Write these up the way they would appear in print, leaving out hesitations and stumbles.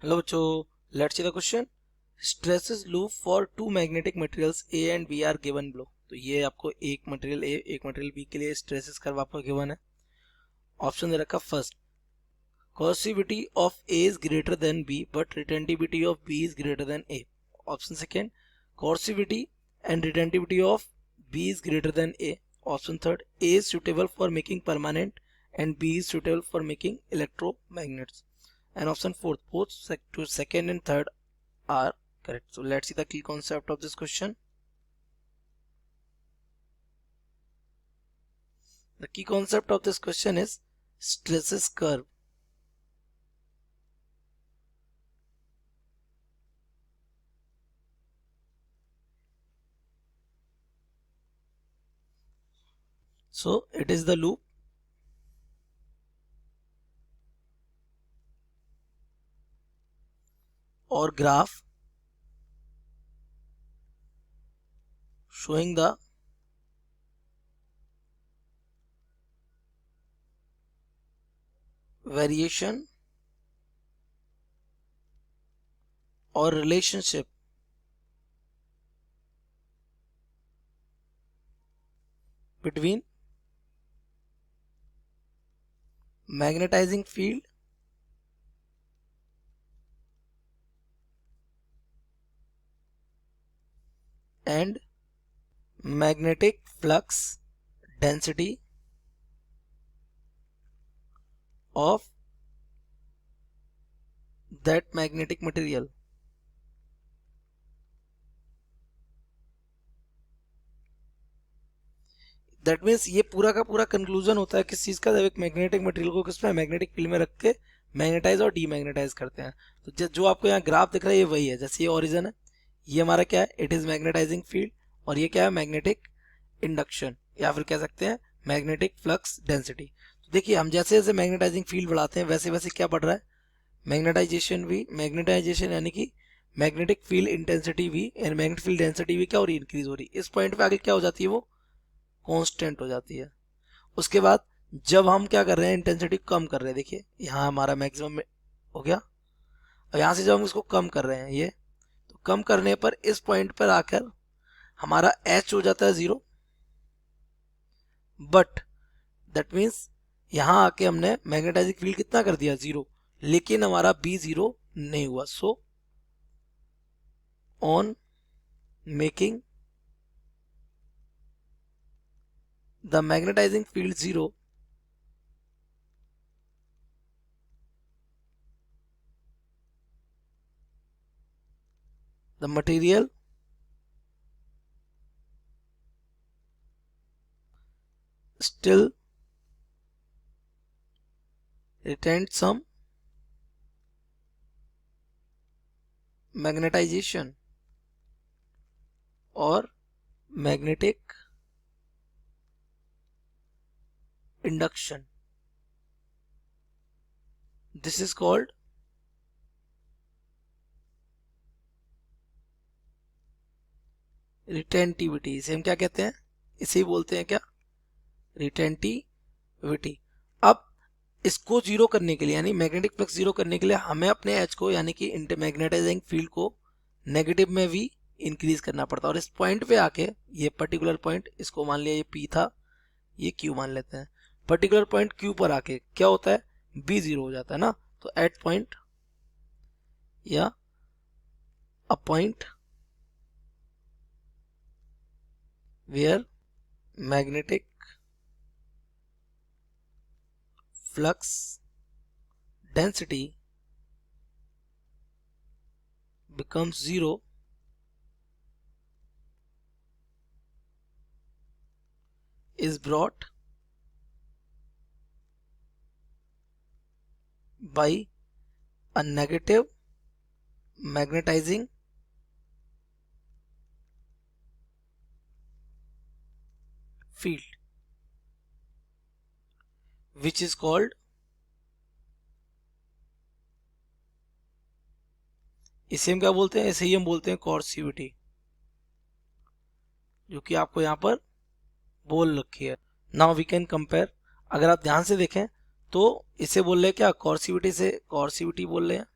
Hello बच्चों, let's see the question. Hysteresis loop for two magnetic materials A and B are given below. तो ये आपको एक material A एक material B के लिए स्ट्रेसेस कर्व आपको गिवन है. ऑप्शन दे रखा first, coercivity of A is greater than B but retentivity of B is greater than A. Option second, coercivity and retentivity of B is greater than A. Option third, A is suitable for making permanent and B is suitable for making electromagnets. And option fourth, both second and third are correct. So let's see the key concept of this question. The key concept of this question is stresses curve. So it is the loop or graph showing the variation or relationship between magnetizing field and magnetic flux density of that magnetic material. That means ये पूरा का पूरा conclusion होता है किस चीज का, जब एक मैग्नेटिक मटेरियल को किसमें मैग्नेटिक फील्ड में रख के मैग्नेटाइज और डीमैग्नेटाइज करते हैं. तो जो आपको यहाँ ग्राफ दिख रहा है ये वही है. जैसे ये ओरिजिन है, ये हमारा क्या है, इट इज मैग्नेटाइजिंग फील्ड, और ये क्या है, मैग्नेटिक इंडक्शन, या फिर कह सकते हैं मैग्नेटिक फ्लक्स डेंसिटी. तो देखिए हम जैसे जैसे मैग्नेटाइजिंग फील्ड बढ़ाते हैं वैसे वैसे क्या बढ़ रहा है, मैग्नेटाइजेशन भी, मैग्नेटाइजेशन यानी कि मैग्नेटिक फील्ड इंटेंसिटी भी एंड मैग्नेटिक फील्ड डेंसिटी भी क्या हो रही है, इंक्रीज हो रही है. इस पॉइंट पे आगे क्या हो जाती है, वो कांस्टेंट हो जाती है. उसके बाद जब हम क्या कर रहे हैं, इंटेंसिटी कम कर रहे हैं, देखिए यहाँ हमारा मैक्सिमम हो गया, और यहाँ से जब हम इसको कम कर रहे हैं, ये तो कम करने पर इस पॉइंट पर आकर हमारा एच हो जाता है 0. बट दैट मीन्स यहाँ आके हमने मैग्नेटाइजिंग फील्ड कितना कर दिया, 0, लेकिन हमारा बी 0 नहीं हुआ. So on making the magnetising field 0, the material still retained some magnetization or magnetic induction. This is called retentivity. इसे हम क्या कहते हैं, इसे ही बोलते हैं क्या, रिटेंटिविटी. अब इसको जीरो करने के लिए, यानी मैग्नेटिक फ्लक्स जीरो करने के लिए हमें अपने एच को, यानी कि मैग्नेटाइजिंग फील्ड को नेगेटिव में भी इंक्रीज करना पड़ता है. और इस पॉइंट पे आके, ये पर्टिकुलर पॉइंट, इसको मान लिया ये पी था, ये क्यू मान लेते हैं, पर्टिकुलर पॉइंट क्यू पर आके क्या होता है, बी 0 हो जाता है ना. तो एट पॉइंट या a point where magnetic flux density becomes 0 is brought by a negative magnetizing field which is called, इसे हम क्या बोलते हैं, इसे ही हम बोलते हैं कोर्सिविटी, जो कि आपको यहाँ पर बोल रखी है. Now we can compare. अगर आप ध्यान से देखें तो इसे बोल रहे हैं क्या, कोर्सिविटी से कोर्सिविटी बोल रहे हैं,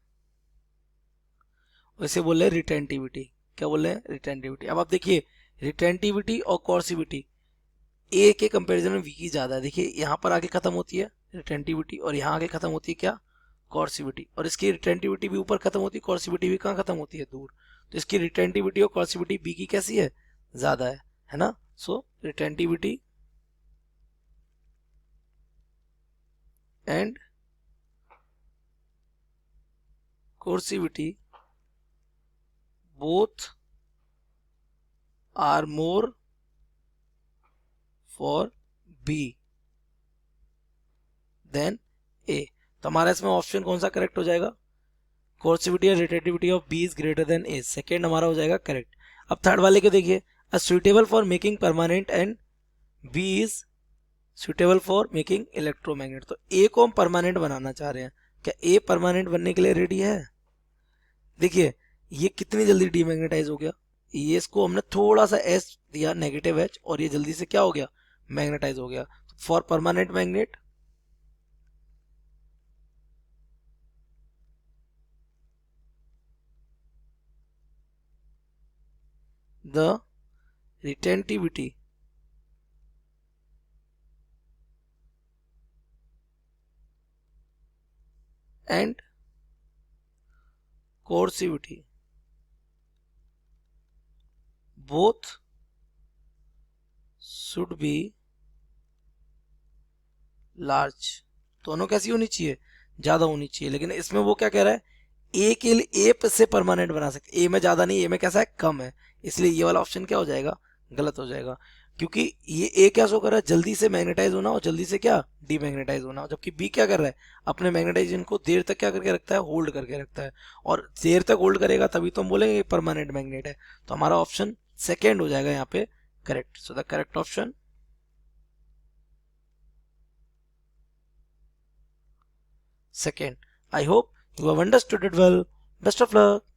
वैसे बोल रहे हैं रिटेंटिविटी। क्या बोल रहे हैं? रिटेंटिविटी। अब आप देखिए, रिटेंटिविटी और कॉर्सिविटी ए के कंपैरिजन में वी की ज्यादा है। देखिए यहाँ पर आगे खत्म होती है रिटेंटिविटी और यहाँ आगे खत्म होती है क्या? कॉर्सिविटी। और इसकी रिटेंटिविटी भी ऊपर खत्म होती है, कॉर्सिविटी भी कहाँ खत्म होती है? दूर। तो इसकी रिटेंटिविटी और कॉर्सिविटी बी की कैसी है? ज्यादा है ना? So retentivity and coercivity both are more for B than A। तो हमारा इसमें ऑप्शन कौन सा करेक्ट हो जाएगा? Coercivity and retentivity of B is greater than A, second हमारा हो जाएगा करेक्ट। अब थर्ड वाले को देखिए, A suitable for making permanent and B is suitable for making electromagnet. तो ए को हम परमानेंट बनाना चाह रहे हैं, क्या ए परमानेंट बनने के लिए रेडी है? देखिए ये कितनी जल्दी डीमैग्नेटाइज हो गया, ये इसको हमने थोड़ा सा एस दिया, नेगेटिव एच, और ये जल्दी से क्या हो गया? मैग्नेटाइज हो गया। For permanent magnet the retentivity and coercivity both should be large। दोनों कैसी होनी चाहिए? ज्यादा होनी चाहिए। लेकिन इसमें वो क्या कह रहा है? ए के लिए ए से परमानेंट बना सकते, ए में ज्यादा नहीं, ए में कैसा है? कम है। इसलिए ये वाला ऑप्शन क्या हो जाएगा? गलत हो जाएगा। क्योंकि ये ए क्या शो कर रहा है? जल्दी से मैग्नेटाइज होना और जल्दी से क्या? डीमैग्नेटाइज होना। जबकि बी क्या कर रहा है? अपने मैग्नेटाइजेशन को देर तक क्या करके रखता है? होल्ड करके रखता है। और देर तक होल्ड करेगा तभी तो हम बोलेंगे परमानेंट मैग्नेट है। तो हमारा ऑप्शन सेकेंड हो जाएगा यहाँ पे correct. So the correct option second। I hope you have understood it well. Best of luck.